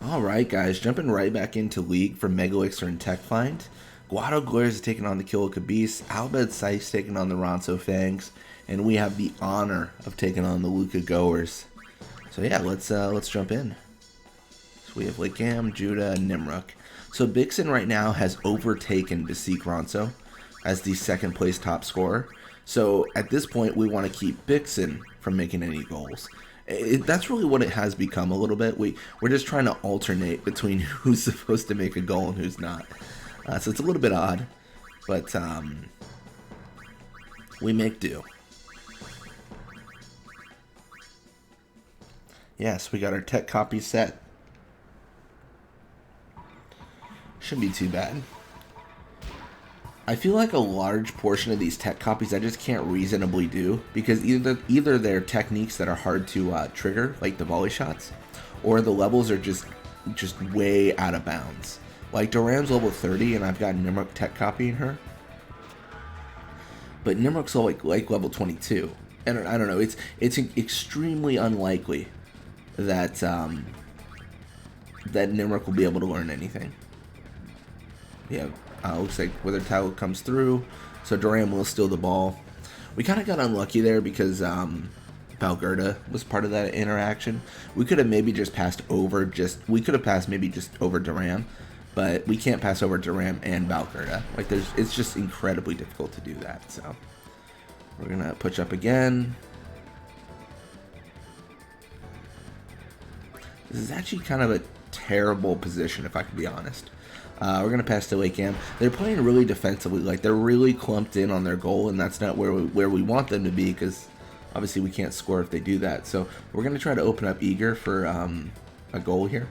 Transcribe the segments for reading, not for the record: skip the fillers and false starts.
Alright guys, jumping right back into League for Megalixir and TechFind. Luca Goers is taking on the Killer Caboose, Bhed Psyches taking on the Ronso Fangs, and we have the honor of taking on the Luca Goers. So yeah, let's jump in. So we have Lakam, Judah, and Nimruk. So Bixen right now has overtaken Beseek Ronso as the second place top scorer. So at this point we want to keep Bixen from making any goals. That's really what it has become a little bit. We're just trying to alternate between who's supposed to make a goal and who's not. So it's a little bit odd, but we make do. Yes, we got our tech copy set. Shouldn't be too bad. I feel like a large portion of these tech copies I just can't reasonably do because either they're techniques that are hard to trigger, like the volley shots, or the levels are just way out of bounds. Like Duran's level 30 and I've got Nimruk tech copying her, but Nimruk's like level 22, and I don't know. It's extremely unlikely that that Nimruk will be able to learn anything. Yeah. Looks like Wither Towel comes through, so Duran will steal the ball. We kind of got unlucky there because Valgerda was part of that interaction. We could have maybe just passed over, maybe just over Duran, but we can't pass over Duran and Valgerda. Like it's just incredibly difficult to do that. So we're gonna push up again. This is actually kind of a terrible position, if I can be honest. We're going to pass to Lakam. They're playing really defensively. Like, they're really clumped in on their goal, and that's not where we want them to be, because obviously we can't score if they do that. So we're going to try to open up Eager for a goal here.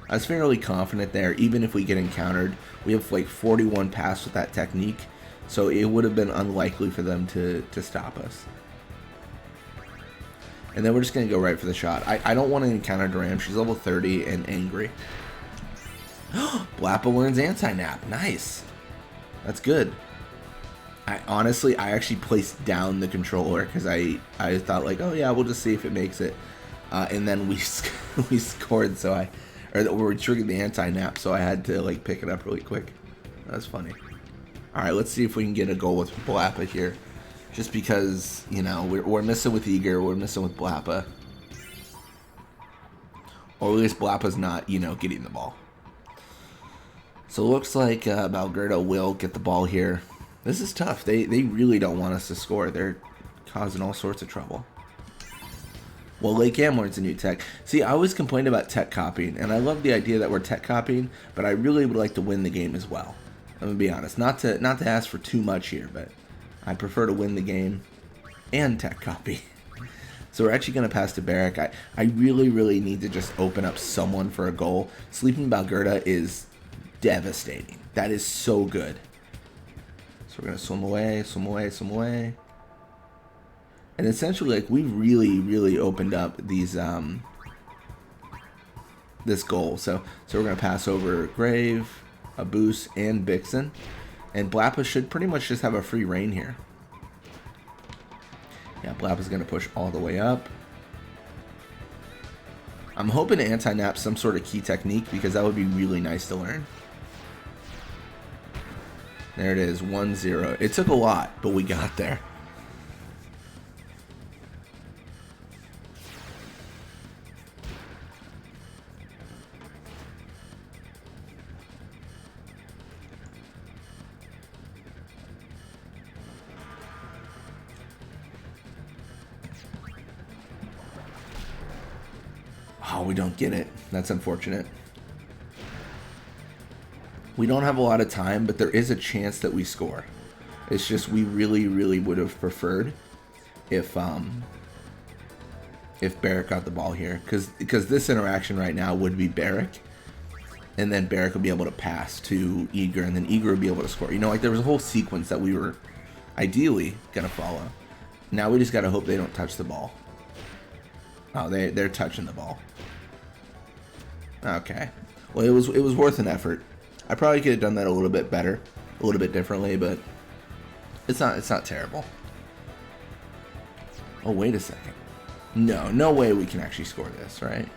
I was fairly confident there, even if we get encountered. We have like 41 pass with that technique, so it would have been unlikely for them to stop us. And then we're just going to go right for the shot. I don't want to encounter Duran. She's level 30 and angry. Blappa learns anti-nap. Nice. That's good. I actually placed down the controller because I thought like, oh yeah, we'll just see if it makes it. And then we scored, so we triggered the anti-nap, so I had to like pick it up really quick. That's funny. All right, let's see if we can get a goal with Blappa here. Just because, you know, we're missing with Eager, we're missing with Blappa. Or at least Blappa's not, you know, getting the ball. So it looks like Valgerda will get the ball here. This is tough. They really don't want us to score. They're causing all sorts of trouble. Well, Lakam learns a new tech. See, I always complained about tech copying, and I love the idea that we're tech copying, but I really would like to win the game as well. I'm going to be honest. Not to ask for too much here, but I prefer to win the game and tech copy. So we're actually going to pass to Barrack. I really need to just open up someone for a goal. Sleeping Valgerda is devastating. That is so good. So we're going to swim away. And essentially, like, we really opened up these this goal. So we're going to pass over Grave, Abus, and Bixen. And Blappa should pretty much just have a free reign here. Yeah, Blappa's going to push all the way up. I'm hoping to anti-nap some sort of key technique because that would be really nice to learn. There it is, 1-0. It took a lot, but we got there. Oh, we don't get it. That's unfortunate. We don't have a lot of time, but there is a chance that we score. It's just we really would have preferred if Barrack got the ball here, because this interaction right now would be Barrack, and then Barrack would be able to pass to Eager, and then Eager would be able to score. You know, like there was a whole sequence that we were ideally gonna follow. Now we just gotta hope they don't touch the ball. Oh, they're touching the ball. Okay. Well, it was worth an effort. I probably could have done that a little bit better, a little bit differently, but it's not terrible. Oh, wait a second. No way we can actually score this, right?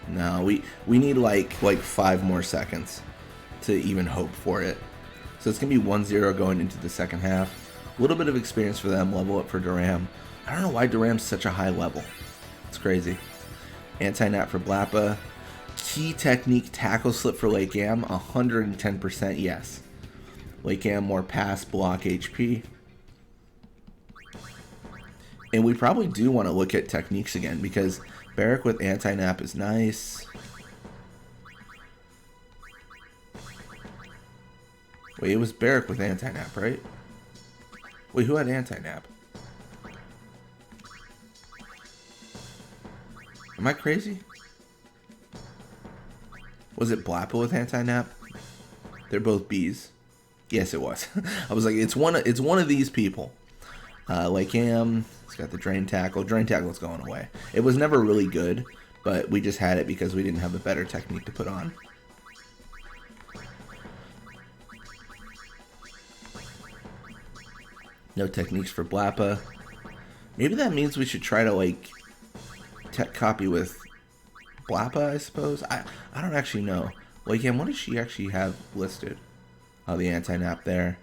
No, we need like 5 more seconds to even hope for it. So it's going to be 1-0 going into the second half. A little bit of experience for them, level up for Duram. I don't know why Duram's such a high level. It's crazy. Anti-nap for Blappa. Key technique tackle slip for Lake Am, 110% yes. Lake Am more pass, block, HP. And we probably do want to look at techniques again because Barrack with anti-nap is nice. Wait, it was Barrack with anti-nap, right? Wait, who had anti-nap? Am I crazy? Was it Blappa with anti-nap? They're both Bs. Yes, it was. I was like, it's one of these people. Like it's got the drain tackle. Drain tackle's going away. It was never really good, but we just had it because we didn't have a better technique to put on. No techniques for Blappa. Maybe that means we should try to like tech copy with Blappa, I suppose. I don't actually know. Like, what does she actually have listed? Oh, the anti-nap there.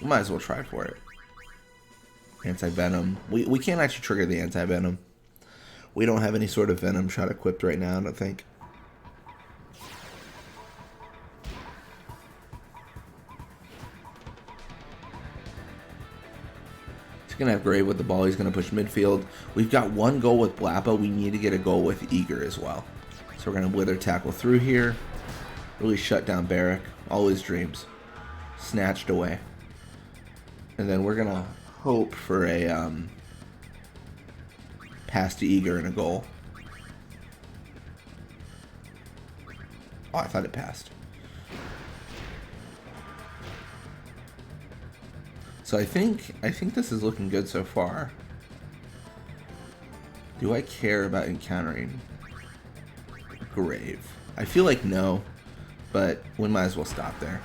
We might as well try for it. Anti-venom. We can't actually trigger the anti-venom. We don't have any sort of venom shot equipped right now, I don't think. He's going to have Grave with the ball. He's going to push midfield. We've got 1 goal with Blappa. We need to get a goal with Eager as well. So we're going to wither tackle through here. Really shut down Barrack. All his dreams. Snatched away. And then we're going to hope for a pass to Eager and a goal. Oh, I thought it passed. So I think this is looking good so far. Do I care about encountering Grave? I feel like no, but we might as well stop there.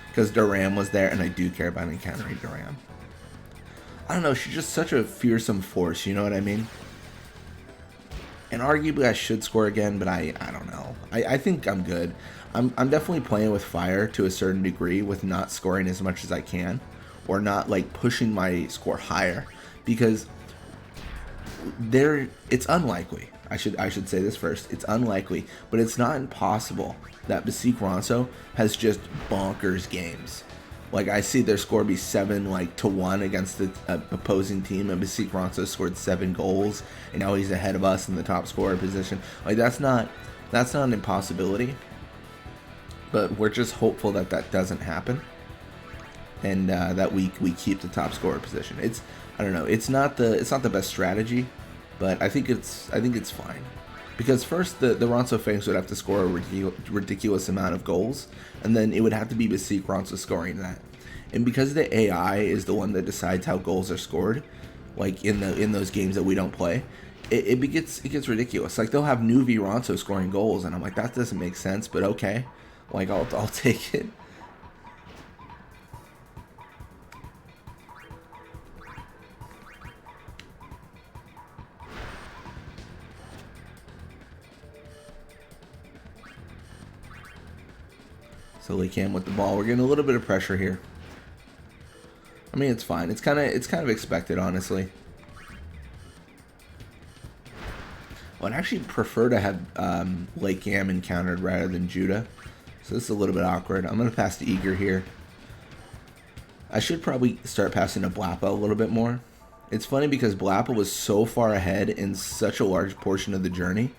Because Duram was there, and I do care about encountering Duram. I don't know, she's just such a fearsome force, you know what I mean? And arguably I should score again, but I don't know. I think I'm good. I'm definitely playing with fire to a certain degree with not scoring as much as I can. Or not like pushing my score higher. Because it's unlikely. I should say this first. It's unlikely, but it's not impossible that Psyches Ronso has just bonkers games. Like, I see their score be 7-1 against the opposing team, and Psyches Ronso scored 7 goals, and now he's ahead of us in the top scorer position. Like, that's not an impossibility, but we're just hopeful that that doesn't happen, and that we keep the top scorer position. I don't know. It's not the best strategy, but I think it's fine. Because first, the Ronso Fangs would have to score a ridiculous amount of goals, and then it would have to be Psyches Ronso scoring that. And because the AI is the one that decides how goals are scored, like in those games that we don't play, it gets ridiculous. Like, they'll have Nuvi Ronso scoring goals, and I'm like, that doesn't make sense, but okay. Like, I'll take it. So Lee Cam with the ball. We're getting a little bit of pressure here. I mean, it's fine. It's kind of expected, honestly. Well, I'd actually prefer to have Lake Cam encountered rather than Judah. So this is a little bit awkward. I'm going to pass to Eager here. I should probably start passing to Blappa a little bit more. It's funny because Blappa was so far ahead in such a large portion of the journey,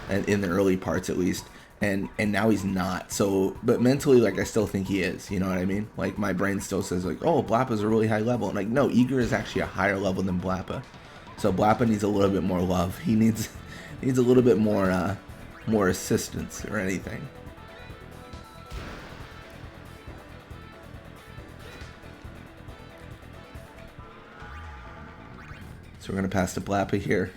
and in the early parts at least. And now he's not. So, but mentally, like, I still think he is. You know what I mean? Like, my brain still says, like, oh, Blappa's a really high level. And, like, no, Eager is actually a higher level than Blappa. So Blappa needs a little bit more love. He needs a little bit more assistance or anything. So we're going to pass to Blappa here.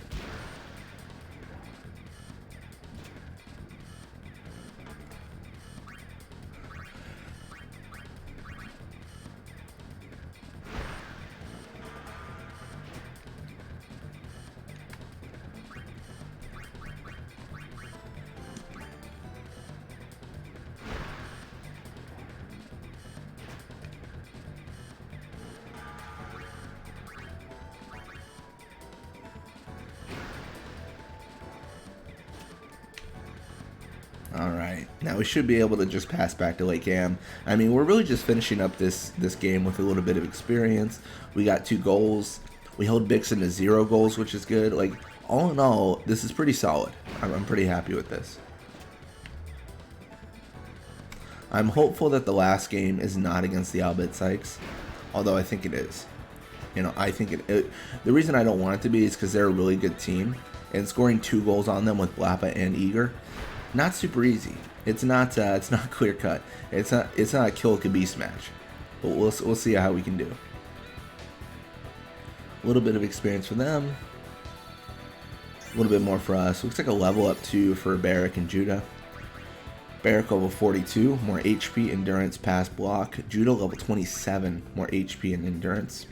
Alright, now we should be able to just pass back to late game. I mean, we're really just finishing up this game with a little bit of experience. We got 2 goals. We held Bixen to 0 goals, which is good. Like, all in all, this is pretty solid. I'm pretty happy with this. I'm hopeful that the last game is not against the Bhed Psyches, although I think it is. You know, I think the reason I don't want it to be is because they're a really good team, and scoring 2 goals on them with Blappa and Eager, not super easy. It's not clear cut. It's not a kill Khabib match. But we'll see how we can do. A little bit of experience for them. A little bit more for us. Looks like a level up 2 for Barrack and Judah. Barrack level 42, more HP, endurance, pass, block. Judah level 27, more HP and endurance.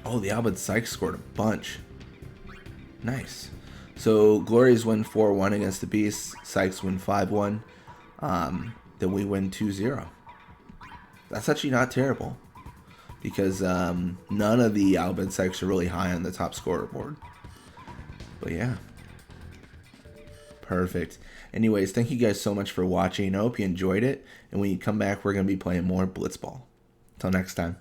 Oh, the Bhed Psyches scored a bunch. Nice. So Glories win 4-1 against the Beasts. Psyches win 5-1. Then we win 2-0. That's actually not terrible, because none of the Bhed Psyches are really high on the top scorer board. But yeah, perfect. Anyways, thank you guys so much for watching. I hope you enjoyed it. And when you come back, we're going to be playing more Blitzball. Until next time.